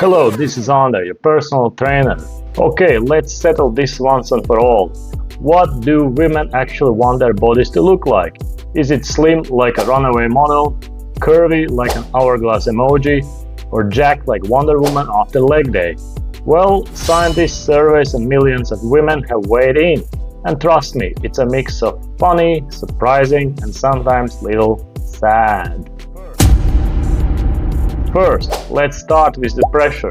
Hello, this is Andre, your personal trainer. Okay, let's settle this once and for all. What do women actually want their bodies to look like? Is it slim like a runaway model, curvy like an hourglass emoji, or jacked like Wonder Woman after leg day? Well, scientists, surveys and millions of women have weighed in. And trust me, it's a mix of funny, surprising and sometimes little sad. First, let's start with the pressure.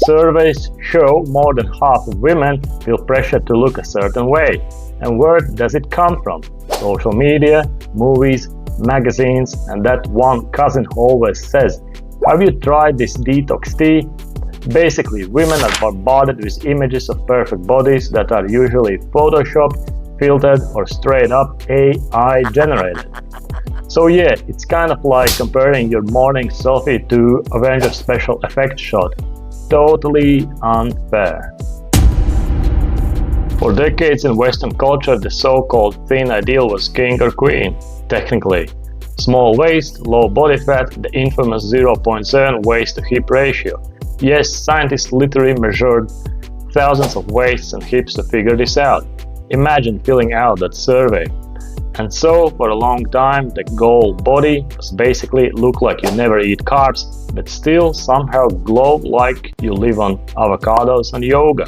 Surveys show more than half of women feel pressure to look a certain way. And where does it come from? Social media, movies, magazines, and that one cousin always says, "Have you tried this detox tea?" Basically, women are bombarded with images of perfect bodies that are usually photoshopped, filtered, or straight up AI generated. So yeah, it's kind of like comparing your morning selfie to Avengers special effects shot. Totally unfair. For decades in Western culture, the so-called thin ideal was king or queen, technically. Small waist, low body fat, the infamous 0.7 waist to hip ratio. Yes, scientists literally measured thousands of waists and hips to figure this out. Imagine filling out that survey. And so, for a long time, the goal body was basically look like you never eat carbs, but still somehow glow like you live on avocados and yoga.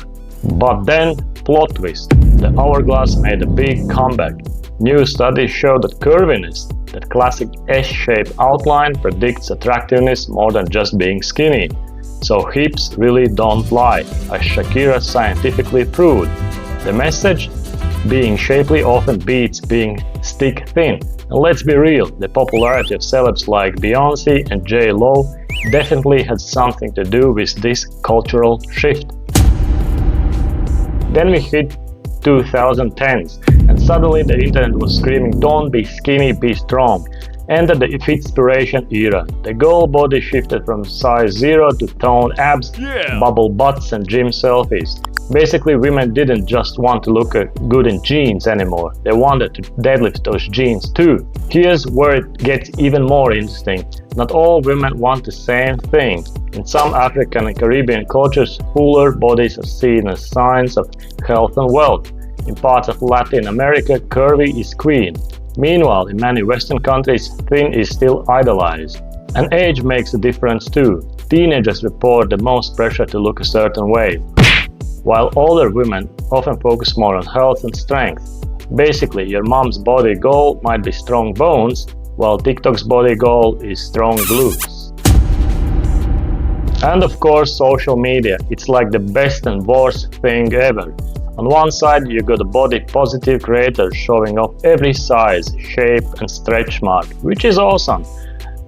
But then, plot twist, the hourglass made a big comeback. New studies show that curviness, that classic S-shaped outline, predicts attractiveness more than just being skinny. So hips really don't lie, as Shakira scientifically proved. The message? Being shapely often beats being stick thin. And let's be real, the popularity of celebs like Beyoncé and J-Lo definitely had something to do with this cultural shift. Then we hit 2010s, and suddenly the internet was screaming, "Don't be skinny, be strong." Entered the fitspiration era. The goal body shifted from size 0 to toned abs, bubble butts and gym selfies. Basically, women didn't just want to look good in jeans anymore, they wanted to deadlift those jeans too. Here's where it gets even more interesting. Not all women want the same thing. In some African and Caribbean cultures, fuller bodies are seen as signs of health and wealth. In parts of Latin America, curvy is queen. Meanwhile, in many Western countries, thin is still idolized. And age makes a difference too. Teenagers report the most pressure to look a certain way, while older women often focus more on health and strength. Basically, your mom's body goal might be strong bones, while TikTok's body goal is strong glutes. And of course, social media. It's like the best and worst thing ever. On one side, you got a body-positive creators showing off every size, shape and stretch mark, which is awesome.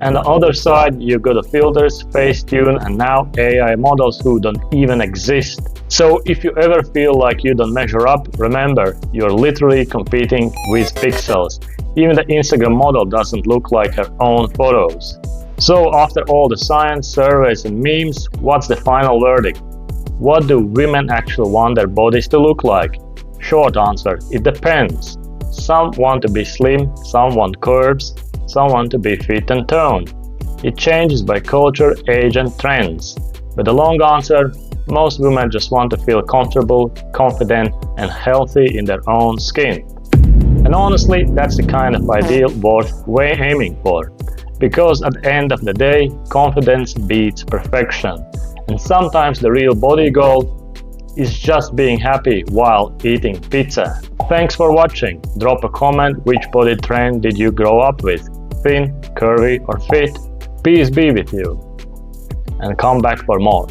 And the other side, you got the filters, Facetune and now AI models who don't even exist. So if you ever feel like you don't measure up, remember, you're literally competing with pixels. Even the Instagram model doesn't look like her own photos. So after all the science, surveys and memes, what's the final verdict? What do women actually want their bodies to look like? Short answer, it depends. Some want to be slim, some want curves, some want to be fit and toned. It changes by culture, age and trends. But the long answer, most women just want to feel comfortable, confident and healthy in their own skin. And honestly, that's the kind of ideal worth aiming for. Because at the end of the day, confidence beats perfection. And sometimes the real body goal is just being happy while eating pizza. Thanks for watching. Drop a comment which body trend did you grow up with, thin, curvy or fit. Peace be with you. And come back for more.